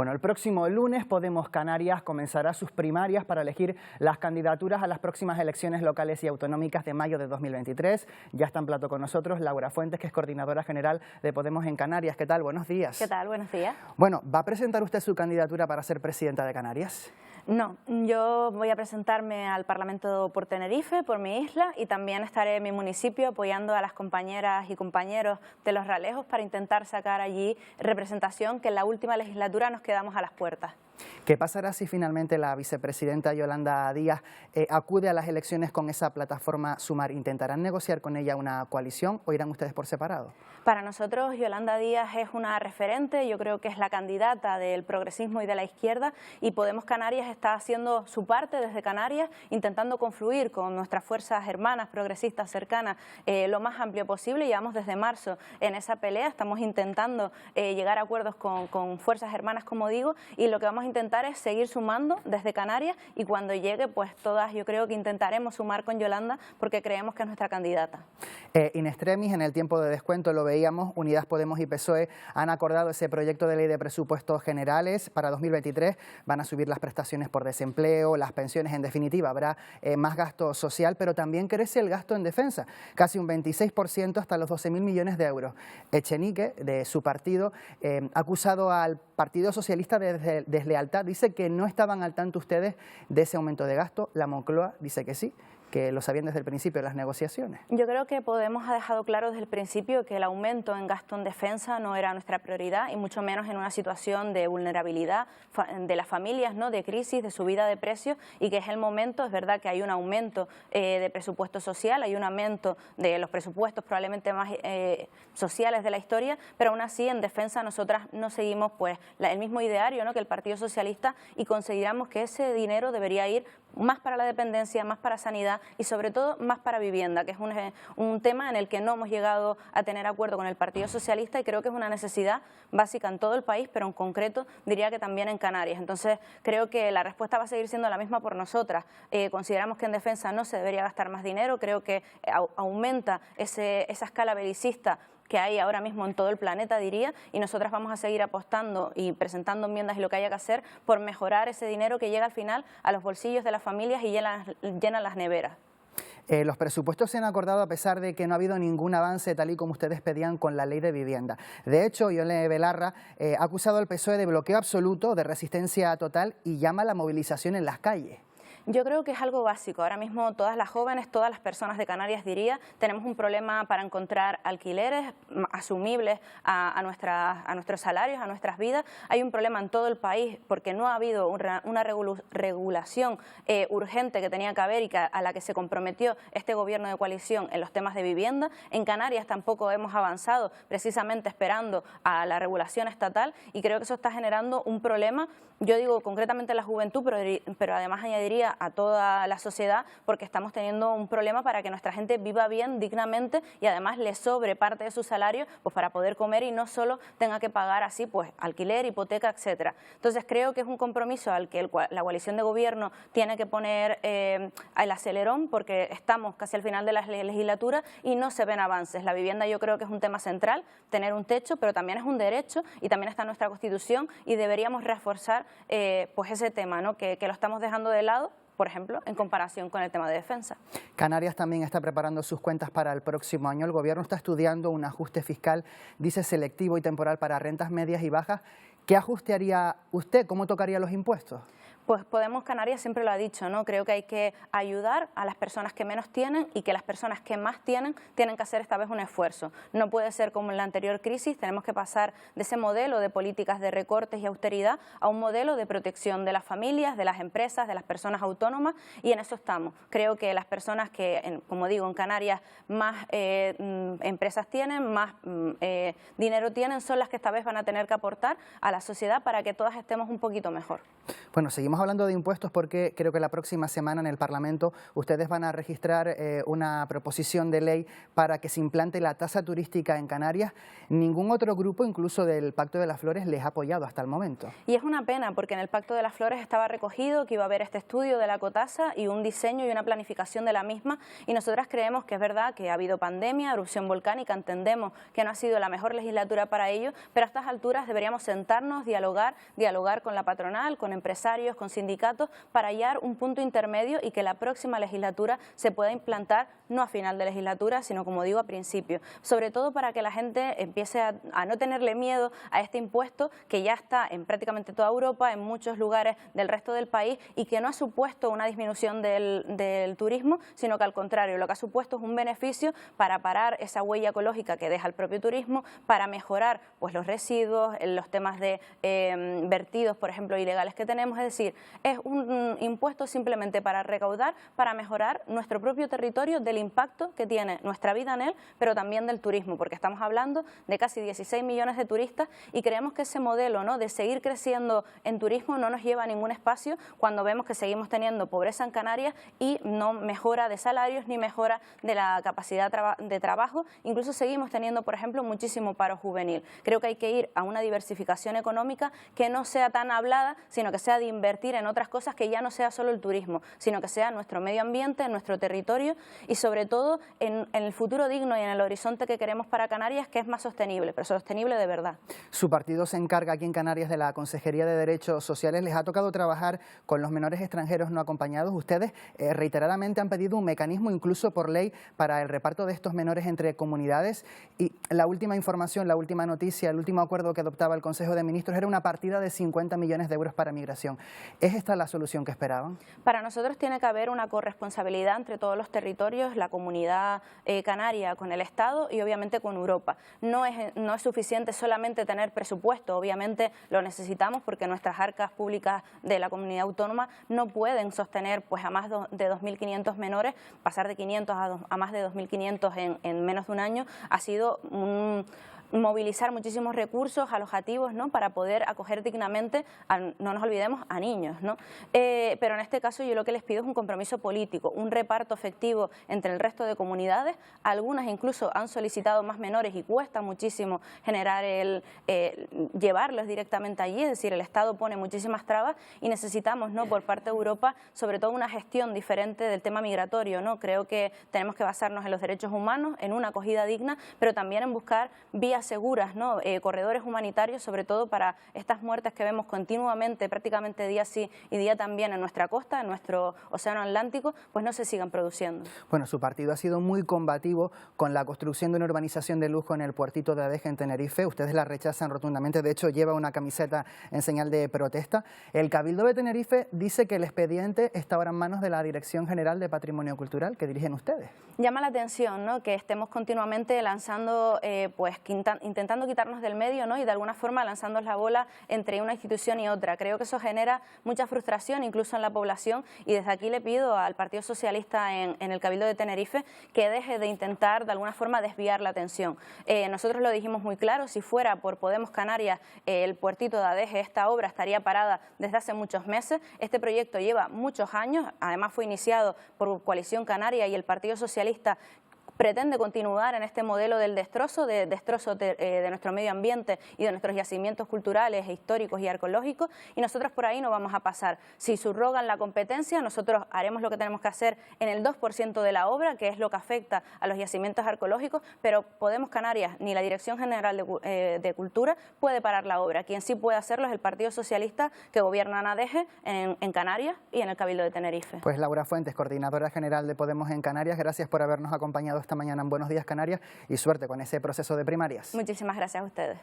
Bueno, el próximo lunes Podemos Canarias comenzará sus primarias para elegir las candidaturas a las próximas elecciones locales y autonómicas de mayo de 2023. Ya está en plato con nosotros Laura Fuentes, que es coordinadora general de Podemos en Canarias. ¿Qué tal? Buenos días. ¿Qué tal? Buenos días. Bueno, ¿va a presentar usted su candidatura para ser presidenta de Canarias? No, yo voy a presentarme al Parlamento por Tenerife, por mi isla, y también estaré en mi municipio apoyando a las compañeras y compañeros de Los Realejos para intentar sacar allí representación, que en la última legislatura nos quedamos a las puertas. ¿Qué pasará si finalmente la vicepresidenta Yolanda Díaz acude a las elecciones con esa plataforma Sumar? ¿Intentarán negociar con ella una coalición o irán ustedes por separado? Para nosotros Yolanda Díaz es una referente, yo creo que es la candidata del progresismo y de la izquierda, y Podemos Canarias está haciendo su parte desde Canarias, intentando confluir con nuestras fuerzas hermanas progresistas cercanas lo más amplio posible. Llevamos desde marzo en esa pelea, estamos intentando llegar a acuerdos con fuerzas hermanas, como digo, y lo que vamos a intentar es seguir sumando desde Canarias, y cuando llegue, pues todas yo creo que intentaremos sumar con Yolanda porque creemos que es nuestra candidata. In extremis, en el tiempo de descuento lo veíamos, Unidas Podemos y PSOE han acordado ese proyecto de ley de presupuestos generales para 2023, van a subir las prestaciones por desempleo, las pensiones, en definitiva habrá más gasto social, pero también crece el gasto en defensa, casi un 26% hasta los 12.000 millones de euros. Echenique, de su partido, ha acusado al Partido Socialista de deslealtad, dice que no estaban al tanto ustedes de ese aumento de gasto. La Moncloa dice que sí, que lo sabían desde el principio de las negociaciones. Yo creo que Podemos ha dejado claro desde el principio que el aumento en gasto en defensa no era nuestra prioridad, y mucho menos en una situación de vulnerabilidad de las familias, ¿no?, de crisis, de subida de precios, y que es el momento. Es verdad que hay un aumento de presupuesto social, hay un aumento de los presupuestos probablemente más sociales de la historia, pero aún así en defensa nosotras no seguimos pues el mismo ideario, ¿no?, que el Partido Socialista, y consideramos que ese dinero debería ir más para la dependencia, más para sanidad y sobre todo más para vivienda, que es un tema en el que no hemos llegado a tener acuerdo con el Partido Socialista, y creo que es una necesidad básica en todo el país, pero en concreto diría que también en Canarias. Entonces creo que la respuesta va a seguir siendo la misma por nosotras. Consideramos que en defensa no se debería gastar más dinero, creo que aumenta esa escala belicista que hay ahora mismo en todo el planeta, diría, y nosotras vamos a seguir apostando y presentando enmiendas y lo que haya que hacer por mejorar ese dinero que llega al final a los bolsillos de las familias y llena las neveras. Los presupuestos se han acordado a pesar de que no ha habido ningún avance tal y como ustedes pedían con la ley de vivienda. De hecho, Ione Belarra ha acusado al PSOE de bloqueo absoluto, de resistencia total, y llama a la movilización en las calles. Yo creo que es algo básico. Ahora mismo todas las jóvenes, todas las personas de Canarias, diría, tenemos un problema para encontrar alquileres asumibles a nuestros salarios, a nuestras vidas. Hay un problema en todo el país porque no ha habido una regulación urgente que tenía que haber y a la que se comprometió este gobierno de coalición en los temas de vivienda. En Canarias tampoco hemos avanzado, precisamente esperando a la regulación estatal, y creo que eso está generando un problema. Yo digo concretamente a la juventud, pero además añadiría a toda la sociedad, porque estamos teniendo un problema para que nuestra gente viva bien, dignamente, y además le sobre parte de su salario pues para poder comer y no solo tenga que pagar así pues alquiler, hipoteca, etcétera. Entonces creo que es un compromiso al que la coalición de gobierno tiene que poner el acelerón, porque estamos casi al final de la legislatura y no se ven avances. La vivienda yo creo que es un tema central, tener un techo, pero también es un derecho y también está en nuestra Constitución, y deberíamos reforzar pues ese tema, ¿no?, que lo estamos dejando de lado, por ejemplo, en comparación con el tema de defensa. Canarias también está preparando sus cuentas para el próximo año. El Gobierno está estudiando un ajuste fiscal, dice selectivo y temporal, para rentas medias y bajas. ¿Qué ajuste haría usted? ¿Cómo tocaría los impuestos? Pues Podemos Canarias siempre lo ha dicho, ¿no? Creo que hay que ayudar a las personas que menos tienen, y que las personas que más tienen tienen que hacer esta vez un esfuerzo. No puede ser como en la anterior crisis. Tenemos que pasar de ese modelo de políticas de recortes y austeridad a un modelo de protección de las familias, de las empresas, de las personas autónomas, y en eso estamos. Creo que las personas que, como digo, en Canarias más empresas tienen, más dinero tienen, son las que esta vez van a tener que aportar a la sociedad para que todas estemos un poquito mejor. Bueno, seguimos seguimos hablando de impuestos porque creo que la próxima semana en el Parlamento ustedes van a registrar una proposición de ley para que se implante la tasa turística en Canarias. Ningún otro grupo, incluso del Pacto de las Flores, les ha apoyado hasta el momento. Y es una pena porque en el Pacto de las Flores estaba recogido que iba a haber este estudio de la ecotasa y un diseño y una planificación de la misma, y nosotras creemos que es verdad que ha habido pandemia, erupción volcánica, entendemos que no ha sido la mejor legislatura para ello, pero a estas alturas deberíamos sentarnos, dialogar con la patronal, con empresarios, con sindicatos, para hallar un punto intermedio y que la próxima legislatura se pueda implantar, no a final de legislatura, sino como digo, a principio. Sobre todo para que la gente empiece a no tenerle miedo a este impuesto que ya está en prácticamente toda Europa, en muchos lugares del resto del país, y que no ha supuesto una disminución del turismo, sino que al contrario, lo que ha supuesto es un beneficio para parar esa huella ecológica que deja el propio turismo, para mejorar pues los residuos, los temas de vertidos, por ejemplo, ilegales que tenemos. Es decir, es un impuesto simplemente para recaudar, para mejorar nuestro propio territorio, del impacto que tiene nuestra vida en él, pero también del turismo, porque estamos hablando de casi 16 millones de turistas y creemos que ese modelo, ¿no?, de seguir creciendo en turismo no nos lleva a ningún espacio cuando vemos que seguimos teniendo pobreza en Canarias y no mejora de salarios ni mejora de la capacidad de trabajo. Incluso seguimos teniendo, por ejemplo, muchísimo paro juvenil. Creo que hay que ir a una diversificación económica que no sea tan hablada, sino que sea de invertir en otras cosas, que ya no sea solo el turismo, sino que sea nuestro medio ambiente, nuestro territorio y sobre todo en el futuro digno y en el horizonte que queremos para Canarias, que es más sostenible, pero sostenible de verdad. Su partido se encarga aquí en Canarias de la Consejería de Derechos Sociales. Les ha tocado trabajar con los menores extranjeros no acompañados. Ustedes reiteradamente han pedido un mecanismo, incluso por ley, para el reparto de estos menores entre comunidades. Y la última información, la última noticia, el último acuerdo que adoptaba el Consejo de Ministros era una partida de 50 millones de euros para migración. ¿Es esta la solución que esperaban? Para nosotros tiene que haber una corresponsabilidad entre todos los territorios, la comunidad canaria con el Estado y obviamente con Europa. No es suficiente solamente tener presupuesto, obviamente lo necesitamos porque nuestras arcas públicas de la comunidad autónoma no pueden sostener pues a más de 2.500 menores. Pasar de 500 a más de 2.500 en menos de un año ha sido movilizar muchísimos recursos alojativos, ¿no?, para poder acoger dignamente, no nos olvidemos, a niños, ¿no? Pero en este caso yo lo que les pido es un compromiso político, un reparto efectivo entre el resto de comunidades. Algunas incluso han solicitado más menores y cuesta muchísimo generar llevarlos directamente allí, es decir, el Estado pone muchísimas trabas y necesitamos, ¿no?, por parte de Europa, sobre todo una gestión diferente del tema migratorio, ¿no? Creo que tenemos que basarnos en los derechos humanos, en una acogida digna, pero también en buscar vías seguras, ¿no?, corredores humanitarios, sobre todo para estas muertes que vemos continuamente, prácticamente día sí y día también en nuestra costa, en nuestro océano Atlántico, pues no se sigan produciendo. Bueno, su partido ha sido muy combativo con la construcción de una urbanización de lujo en el puertito de Adeje, en Tenerife. Ustedes la rechazan rotundamente, de hecho lleva una camiseta en señal de protesta. El Cabildo de Tenerife dice que el expediente está ahora en manos de la Dirección General de Patrimonio Cultural, que dirigen ustedes. Llama la atención, ¿no?, que estemos continuamente lanzando, intentando quitarnos del medio, ¿no?, y de alguna forma lanzando la bola entre una institución y otra. Creo que eso genera mucha frustración incluso en la población, y desde aquí le pido al Partido Socialista en el Cabildo de Tenerife que deje de intentar de alguna forma desviar la atención. Nosotros lo dijimos muy claro: si fuera por Podemos Canarias, el puertito de Adeje, esta obra estaría parada desde hace muchos meses. Este proyecto lleva muchos años, además fue iniciado por Coalición Canaria y el Partido Socialista pretende continuar en este modelo del destrozo de nuestro medio ambiente y de nuestros yacimientos culturales, históricos y arqueológicos, y nosotros por ahí no vamos a pasar. Si subrogan la competencia, nosotros haremos lo que tenemos que hacer en el 2% de la obra, que es lo que afecta a los yacimientos arqueológicos, pero Podemos Canarias ni la Dirección General de Cultura puede parar la obra. Quien sí puede hacerlo es el Partido Socialista, que gobierna en Adeje, en Canarias y en el Cabildo de Tenerife. Pues Laura Fuentes, coordinadora general de Podemos en Canarias, gracias por habernos acompañado esta mañana en Buenos Días Canarias y suerte con ese proceso de primarias. Muchísimas gracias a ustedes.